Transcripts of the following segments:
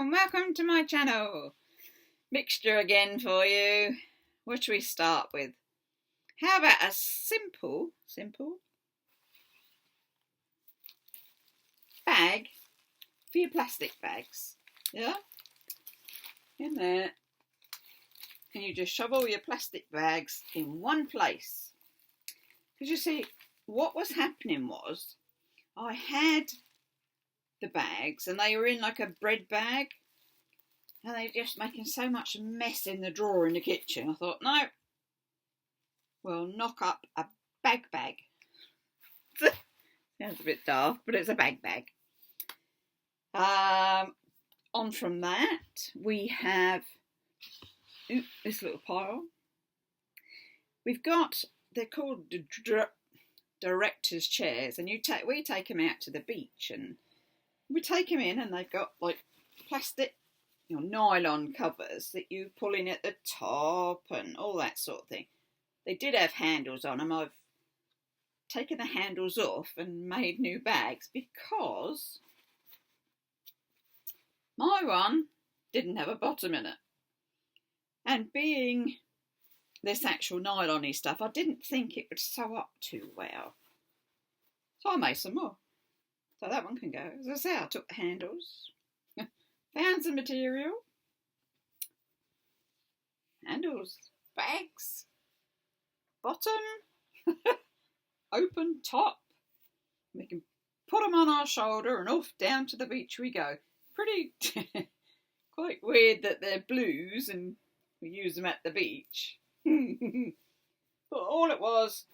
and welcome to my channel. Mixture again for you. What should we start with? How about a simple bag for your plastic bags? Yeah? In there. And you just shove all your plastic bags in one place. Because you see, what was happening was, I had the bags and they were in like a bread bag and they were just making so much mess in the drawer in the kitchen. I thought, no, we'll knock up a bag. Sounds a bit daft, but it's a bag. On from that, we have this little pile. We've got, they're called director's chairs, and we take them out to the beach, and we take them in, and they've got like plastic, nylon covers that you pull in at the top and all that sort of thing. They did have handles on them. I've taken the handles off and made new bags because my one didn't have a bottom in it. And being this actual nylon-y stuff, I didn't think it would sew up too well. So I made some more. So that one can go. As I say, I took the handles, found some material, handles, bags, bottom, open top. We can put them on our shoulder and off down to the beach we go. Pretty, quite weird that they're blues and we use them at the beach. But all it was,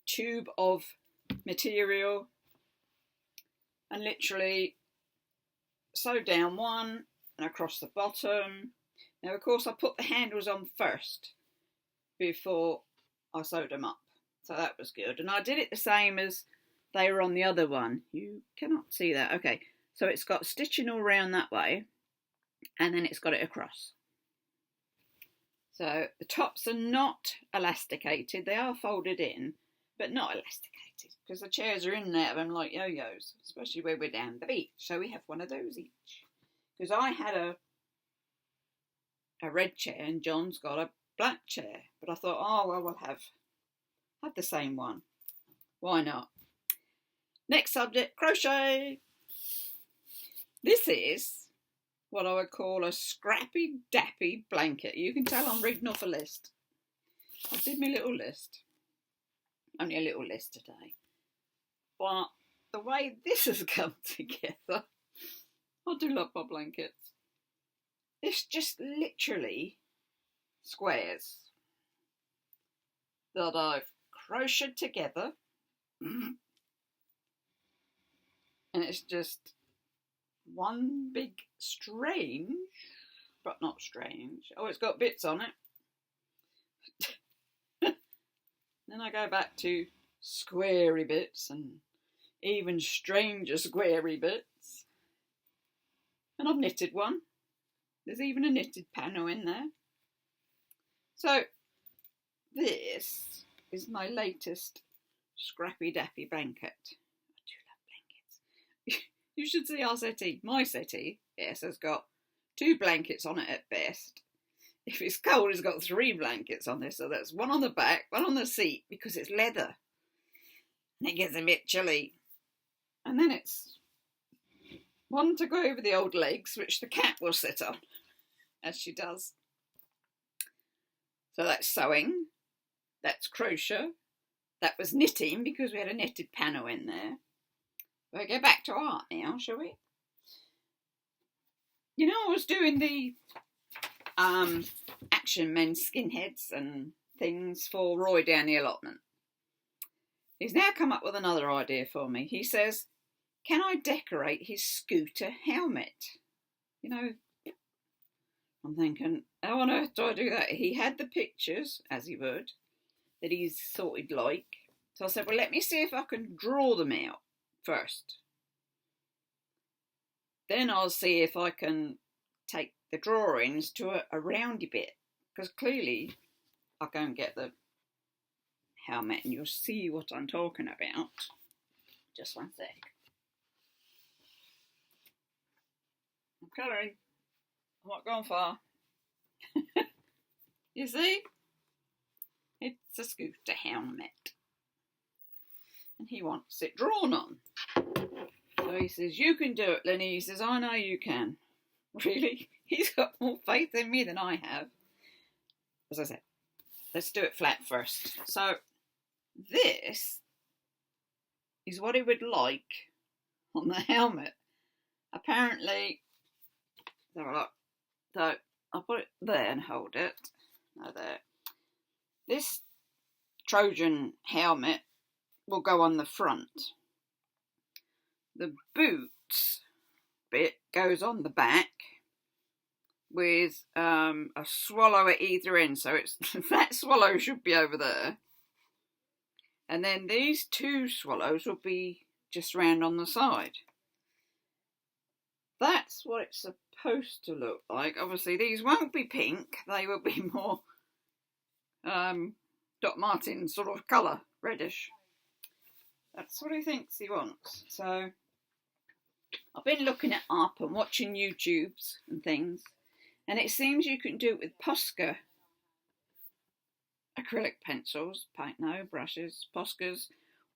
tube of material, and literally sew down one and across the bottom. Now of course I put the handles on first before I sewed them up, so that was good. And I did it the same as they were on the other one. You cannot see that. Okay, so it's got stitching all round that way, and then it's got it across. So the tops are not elasticated, they are folded in, but not elasticated, because the chairs are in and out of them like yo-yos, especially where we're down the beach. So we have one of those each. Because I had a red chair and John's got a black chair. But I thought, oh, well, we'll have the same one. Why not? Next subject, crochet. This is what I would call a scrappy dappy blanket. You can tell I'm reading off a list. I did my little list. Only a little list today. But the way this has come together, I do love my blankets. It's just literally squares that I've crocheted together. And it's just one big strange, but not strange. Oh, it's got bits on it. Then I go back to squarey bits and even stranger squarey bits. And I've knitted one. There's even a knitted panel in there. So this is my latest scrappy dappy blanket. I do love blankets. You should see our settee. My settee, yes, has got 2 blankets on it at best. If it's cold, it's got 3 blankets on this. So that's one on the back, one on the seat, because it's leather. And it gets a bit chilly. And then it's one to go over the old legs, which the cat will sit on, as she does. So that's sewing. That's crochet. That was knitting, because we had a knitted panel in there. We'll go back to art now, shall we? I was doing the Action Men skinheads and things for Roy down the allotment. He's now come up with another idea for me. He says, can I decorate his scooter helmet? I'm thinking, how on earth do I do that? He had the pictures, as he would, that he's thought he'd like. So I said, well, let me see if I can draw them out first. Then I'll see if I can take the drawings to a roundy bit, because clearly I'll go and get the helmet and you'll see what I'm talking about. Just one sec. colouring. I'm not going far. You see? It's a scooter helmet. And he wants it drawn on. So he says, you can do it, Lenny. He says, I know you can. Really? He's got more faith in me than I have. As I said, let's do it flat first. So this is what he would like on the helmet. Apparently, so I'll put it there and hold it. No, there. This Trojan helmet will go on the front. The boots bit goes on the back with a swallow at either end. So it's that swallow should be over there. And then these two swallows will be just round on the side. That's what it's supposed to look like. Obviously, these won't be pink. They will be more Doc Martin sort of colour, reddish. That's what he thinks he wants. So I've been looking it up and watching YouTubes and things, and it seems you can do it with Posca acrylic pencils, brushes, Poscas,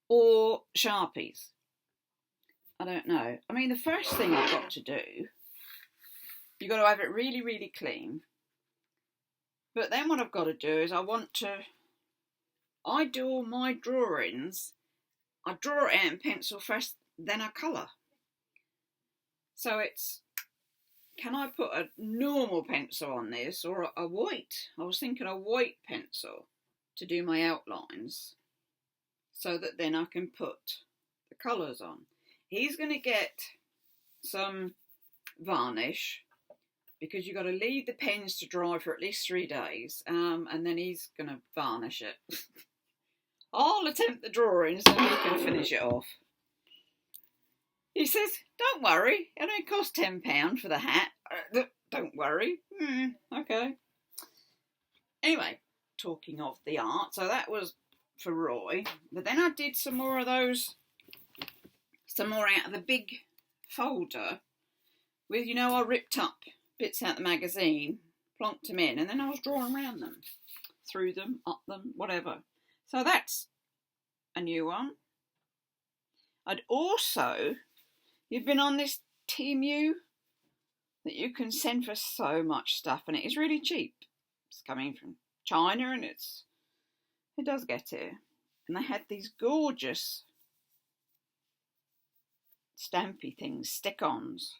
or Sharpies. I don't know. I mean, the first thing I've got to do, you've got to have it really, really clean. But then what I've got to do is I do all my drawings, I draw it out in pencil first, then I colour. So it's, can I put a normal pencil on this or a white? I was thinking a white pencil to do my outlines so that then I can put the colours on. He's going to get some varnish because you've got to leave the pens to dry for at least 3 days, and then he's going to varnish it. I'll attempt the drawings and he can finish it off. He says, don't worry, it only costs £10 for the hat. Don't worry. Okay. Anyway, talking of the art, so that was for Roy. But then I did some more of those, some more out of the big folder with, you know, I ripped up bits out of the magazine, plonked them in, and then I was drawing around them, through them, up them, whatever. So that's a new one. I'd also, you've been on this Temu that you can send for so much stuff, and it is really cheap. It's coming from China, and it does get here. And they had these gorgeous stampy things, stick-ons.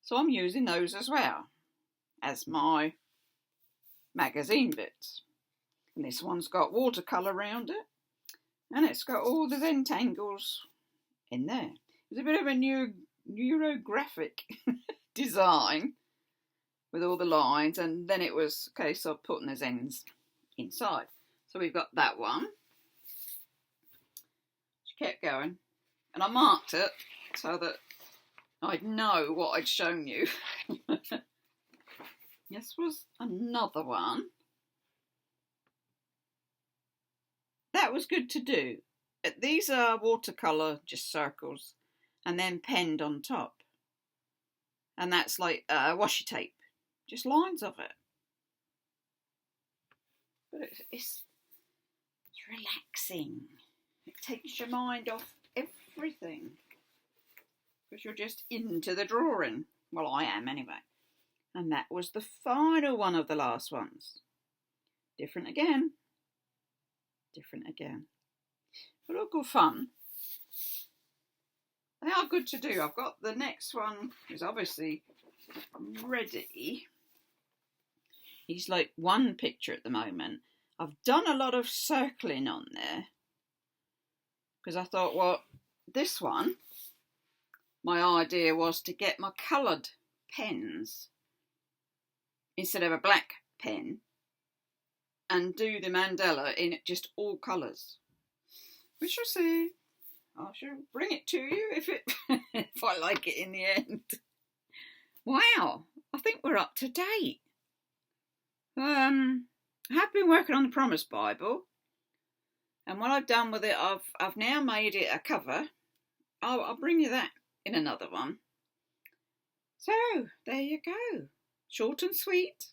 So I'm using those as well as my magazine bits. And this one's got watercolour around it, and it's got all the Zentangles in there. It's a bit of a new neurographic design with all the lines, and then it was a case of putting the Zens inside. So we've got that one. She kept going, and I marked it so that I'd know what I'd shown you. This was another one. That was good to do. These are watercolour, just circles, and then penned on top. And that's like washi tape, just lines of it. But it's relaxing. It takes your mind off everything, because you're just into the drawing. Well, I am anyway. And that was the final one of the last ones. Different again. Different again. But all good fun. They are good to do. I've got the next one is obviously ready. He's like one picture at the moment. I've done a lot of circling on there because I thought, well, this one, my idea was to get my coloured pens instead of a black pen and do the mandala in just all colours. We shall see. I shall bring it to you if I like it in the end. Wow, I think we're up to date. I have been working on the Promise Bible, and what I've done with it, I've now made it a cover. I'll bring you that in another one. So, there you go. Short and sweet,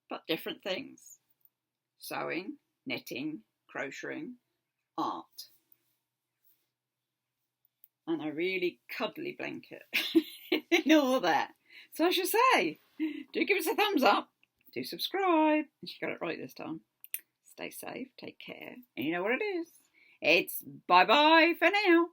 but different things. Sewing, knitting, crocheting, art. And a really cuddly blanket and all that. So I should say, do give us a thumbs up, do subscribe. She got it right this time. Stay safe, take care, and you know what it is. It's bye-bye for now.